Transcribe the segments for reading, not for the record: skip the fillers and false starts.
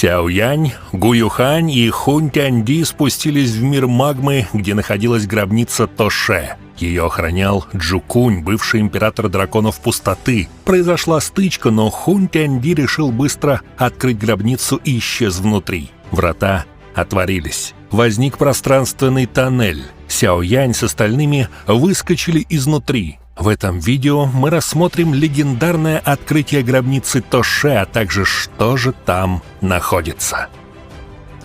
Сяо Янь, Гу Юхань и Хунь Тяньди спустились в мир магмы, где находилась гробница Тоше. Ее охранял Джукунь, бывший император драконов пустоты. Произошла стычка, но Хунь Тяньди решил быстро открыть гробницу и исчез внутри. Врата отворились. Возник пространственный тоннель. Сяо Янь с остальными выскочили изнутри. В этом видео мы рассмотрим легендарное открытие гробницы Тоше, а также что же там находится.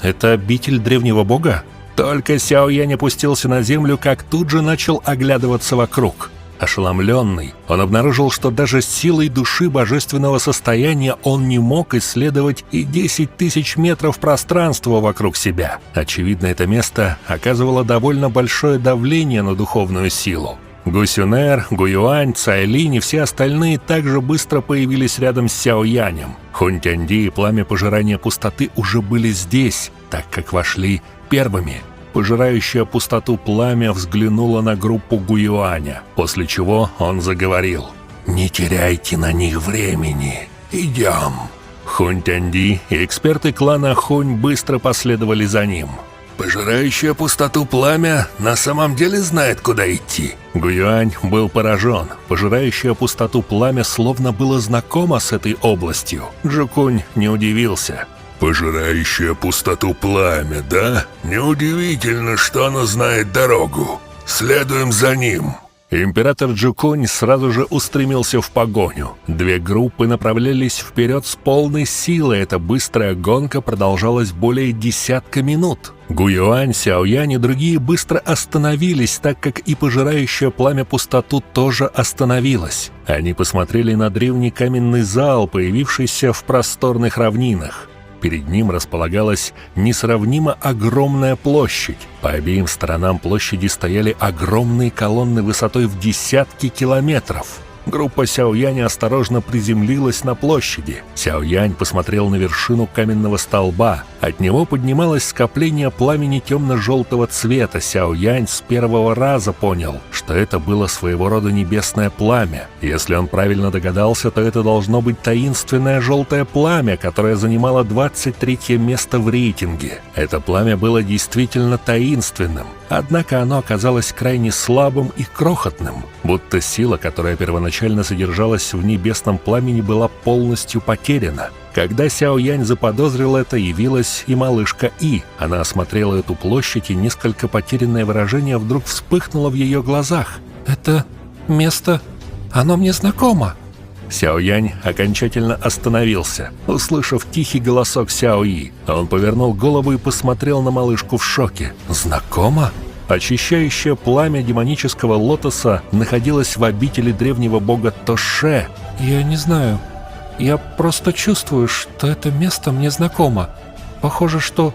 Это обитель древнего бога? Только Сяо Янь опустился на землю, как тут же начал оглядываться вокруг. Ошеломленный, он обнаружил, что даже силой души божественного состояния он не мог исследовать и 10 тысяч метров пространства вокруг себя. Очевидно, это место оказывало довольно большое давление на духовную силу. Гусюнер, Гуюань, Цайлинь и все остальные также быстро появились рядом с Сяо Янем. Хунь Тяньди и пламя пожирания пустоты уже были здесь, так как вошли первыми. Пожирающее пустоту пламя взглянуло на группу Гуюаня, после чего он заговорил. «Не теряйте на них времени. Идем». Хунь Тяньди и эксперты клана Хунь быстро последовали за ним. «Пожирающее пустоту пламя на самом деле знает, куда идти». Гуюань был поражен. Пожирающее пустоту пламя словно было знакомо с этой областью. Джукунь не удивился. «Пожирающее пустоту пламя, да? Неудивительно, что оно знает дорогу. Следуем за ним». Император Джукунь сразу же устремился в погоню. Две группы направлялись вперед с полной силой. Эта быстрая гонка продолжалась более десятка минут. Гуюань, Сяо Янь и другие быстро остановились, так как и пожирающее пламя пустоту тоже остановилось. Они посмотрели на древний каменный зал, появившийся в просторных равнинах. Перед ним располагалась несравнимо огромная площадь. По обеим сторонам площади стояли огромные колонны высотой в десятки километров. Группа Сяо Яня осторожно приземлилась на площади. Сяо Янь посмотрел на вершину каменного столба. От него поднималось скопление пламени темно-желтого цвета. Сяо Янь с первого раза понял, что это было своего рода небесное пламя. Если он правильно догадался, то это должно быть таинственное желтое пламя, которое занимало 23-е место в рейтинге. Это пламя было действительно таинственным. Однако оно оказалось крайне слабым и крохотным, будто сила, которая первоначально содержалась в небесном пламени, была полностью потеряна. Когда Сяо Янь заподозрил это, явилась и малышка И. Она осмотрела эту площадь, и несколько потерянное выражение вдруг вспыхнуло в ее глазах. «Это место, оно мне знакомо». Сяо Янь окончательно остановился, услышав тихий голосок Сяо И. Он повернул голову и посмотрел на малышку в шоке. «Знакомо?» Очищающее пламя демонического лотоса находилось в обители древнего бога Тоше. «Я не знаю. Я просто чувствую, что это место мне знакомо. Похоже, что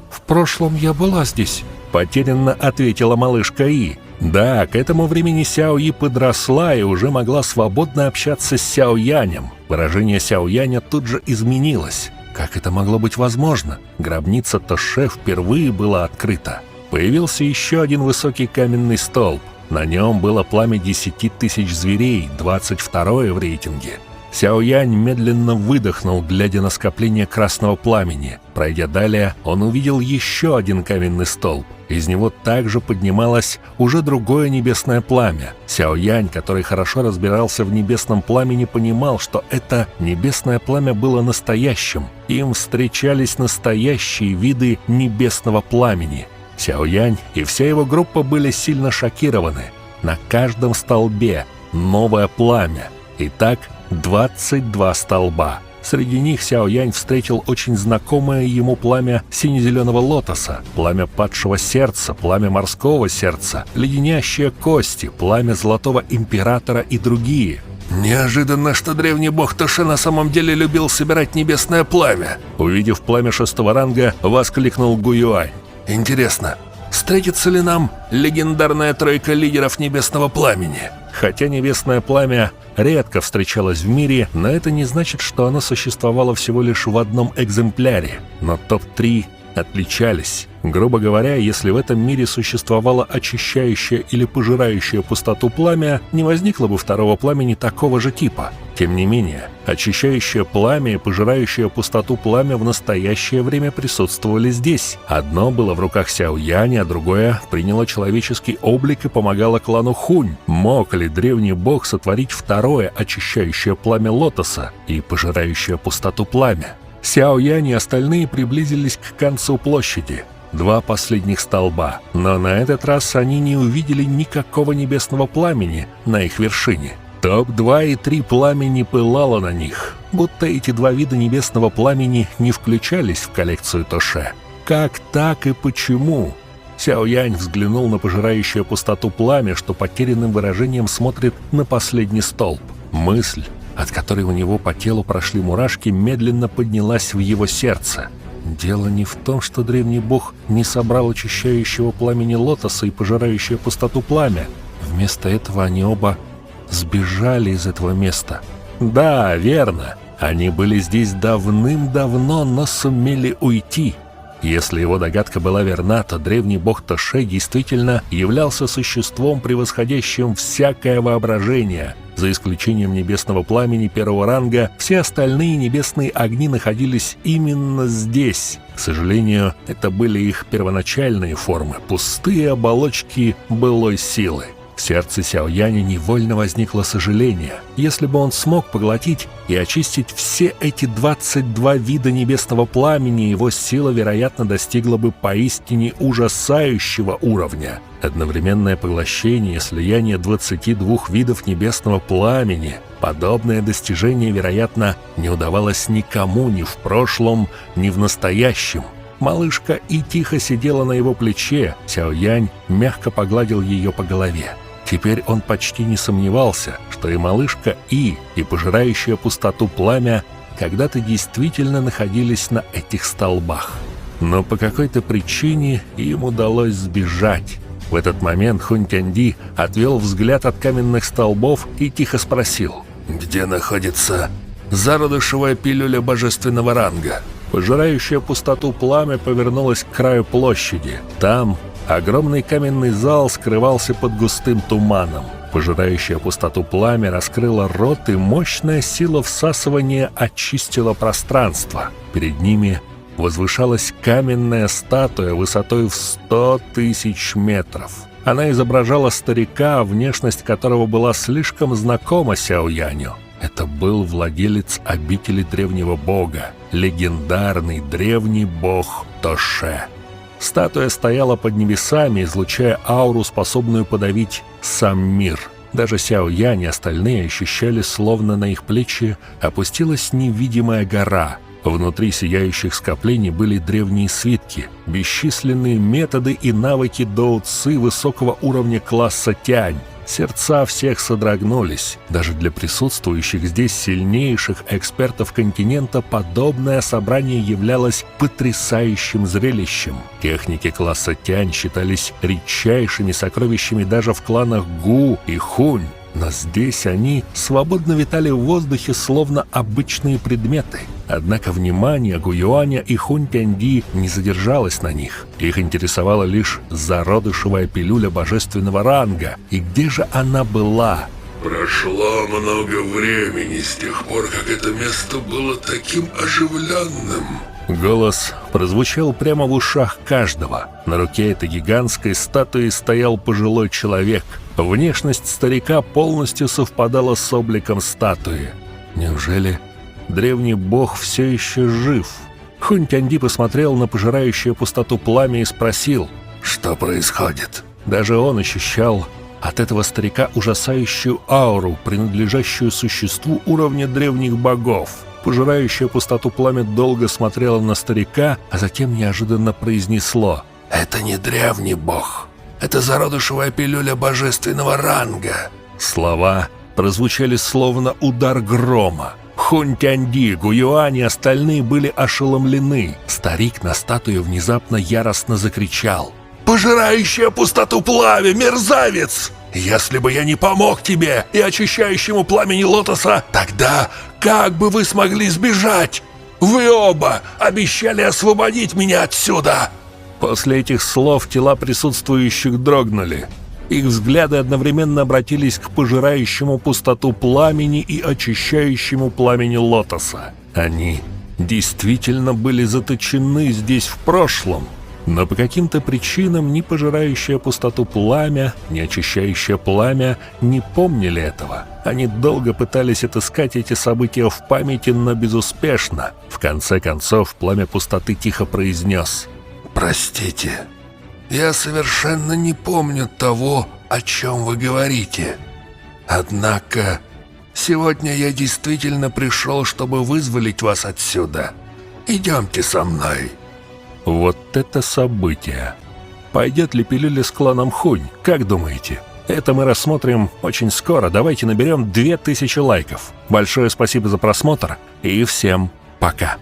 в прошлом я была здесь», — потерянно ответила малышка И. Да, к этому времени Сяо И подросла и уже могла свободно общаться с Сяо Янем. Выражение Сяо Яня тут же изменилось. Как это могло быть возможно? Гробница Тоше впервые была открыта. Появился еще один высокий каменный столб. На нем было пламя 10 тысяч зверей, 22-е в рейтинге. Сяо Янь медленно выдохнул, глядя на скопление красного пламени. Пройдя далее, он увидел еще один каменный столб. Из него также поднималось уже другое небесное пламя. Сяо Янь, который хорошо разбирался в небесном пламени, понимал, что это небесное пламя было настоящим. Им встречались настоящие виды небесного пламени. Сяо Янь и вся его группа были сильно шокированы. На каждом столбе новое пламя. Итак, 22 столба. Среди них Сяо Янь встретил очень знакомое ему пламя сине-зеленого лотоса, пламя падшего сердца, пламя морского сердца, леденящие кости, пламя золотого императора и другие. «Неожиданно, что древний бог Тоше на самом деле любил собирать небесное пламя!» Увидев пламя 6-го ранга, воскликнул Гуюань. «Интересно, встретится ли нам легендарная тройка лидеров небесного пламени?» Хотя небесное пламя редко встречалось в мире, но это не значит, что оно существовало всего лишь в одном экземпляре. Но топ-3 отличались. Грубо говоря, если в этом мире существовало очищающее или пожирающее пустоту пламя, не возникло бы второго пламени такого же типа. Тем не менее, очищающее пламя и пожирающее пустоту пламя в настоящее время присутствовали здесь. Одно было в руках Сяо Яня, а другое приняло человеческий облик и помогало клану Хунь. Мог ли древний бог сотворить второе очищающее пламя лотоса и пожирающее пустоту пламя? Сяо Янь и остальные приблизились к концу площади. 2 последних столба, но на этот раз они не увидели никакого небесного пламени на их вершине. Топ-2 и 3 пламени пылало на них, будто эти 2 вида небесного пламени не включались в коллекцию Тоше. Как так и почему? Сяо Янь взглянул на пожирающее пустоту пламя, что потерянным выражением смотрит на последний столб. Мысль, от которой у него по телу прошли мурашки, медленно поднялась в его сердце. Дело не в том, что древний бог не собрал очищающего пламени лотоса и пожирающее пустоту пламя. Вместо этого они оба сбежали из этого места. Да, верно, они были здесь давным-давно, но сумели уйти. Если его догадка была верна, то древний бог Тоше действительно являлся существом, превосходящим всякое воображение. За исключением небесного пламени первого ранга, все остальные небесные огни находились именно здесь. К сожалению, это были их первоначальные формы, пустые оболочки былой силы. В сердце Сяо Яня невольно возникло сожаление. Если бы он смог поглотить и очистить все эти 22 вида небесного пламени, его сила, вероятно, достигла бы поистине ужасающего уровня. Одновременное поглощение и слияние 22 видов небесного пламени. Подобное достижение, вероятно, не удавалось никому ни в прошлом, ни в настоящем. Малышка И тихо сидела на его плече, Сяо Янь мягко погладил ее по голове. Теперь он почти не сомневался, что и малышка И пожирающая пустоту пламя когда-то действительно находились на этих столбах. Но по какой-то причине им удалось сбежать. В этот момент Хунь Тяньди отвел взгляд от каменных столбов и тихо спросил: «Где находится зародышевая пилюля божественного ранга?» Пожирающая пустоту пламя повернулась к краю площади. Там огромный каменный зал скрывался под густым туманом. Пожирающая пустоту пламя раскрыла рот, и мощная сила всасывания очистила пространство. Перед ними возвышалась каменная статуя высотой в 100 000 метров. Она изображала старика, внешность которого была слишком знакома Сяо Яню. Это был владелец обители древнего бога, легендарный древний бог Тоше. Статуя стояла под небесами, излучая ауру, способную подавить сам мир. Даже Сяо Янь и остальные ощущали, словно на их плечи опустилась невидимая гора. Внутри сияющих скоплений были древние свитки, бесчисленные методы и навыки доу-ци высокого уровня класса Тянь. Сердца всех содрогнулись. Даже для присутствующих здесь сильнейших экспертов континента подобное собрание являлось потрясающим зрелищем. Техники класса Тянь считались редчайшими сокровищами даже в кланах Гу и Хунь. Но здесь они свободно витали в воздухе, словно обычные предметы. Однако внимание Гуюаня и Хунь Тяньди не задержалось на них. Их интересовала лишь зародышевая пилюля божественного ранга. И где же она была? Прошло много времени с тех пор, как это место было таким оживленным. Голос прозвучал прямо в ушах каждого. На руке этой гигантской статуи стоял пожилой человек. Внешность старика полностью совпадала с обликом статуи. Неужели древний бог все еще жив? Хунь Тяньди посмотрел на пожирающее пустоту пламя и спросил: «Что происходит?» Даже он ощущал от этого старика ужасающую ауру, принадлежащую существу уровня древних богов. Пожирающее пустоту пламя долго смотрело на старика, а затем неожиданно произнесло: «Это не древний бог. Это зародышевая пилюля божественного ранга». Слова прозвучали словно удар грома. Хунь Тяньди, Гуюань и остальные были ошеломлены. Старик на статуе внезапно яростно закричал: «Пожирающая пустоту пламя, мерзавец! Если бы я не помог тебе и очищающему пламени лотоса, тогда как бы вы смогли сбежать?» Вы оба обещали освободить меня отсюда!» После этих слов тела присутствующих дрогнули. Их взгляды одновременно обратились к пожирающему пустоту пламени и очищающему пламени лотоса. Они действительно были заточены здесь в прошлом, но по каким-то причинам ни пожирающее пустоту пламя, ни очищающее пламя не помнили этого. Они долго пытались отыскать эти события в памяти, но безуспешно. В конце концов, пламя пустоты тихо произнес: «Простите, я совершенно не помню того, о чем вы говорите. Однако сегодня я действительно пришел, чтобы вызволить вас отсюда. Идемте со мной». Вот это событие! Пойдет ли пилюля с кланом Хунь, как думаете? Это мы рассмотрим очень скоро. Давайте наберем 2000 лайков. Большое спасибо за просмотр и всем пока!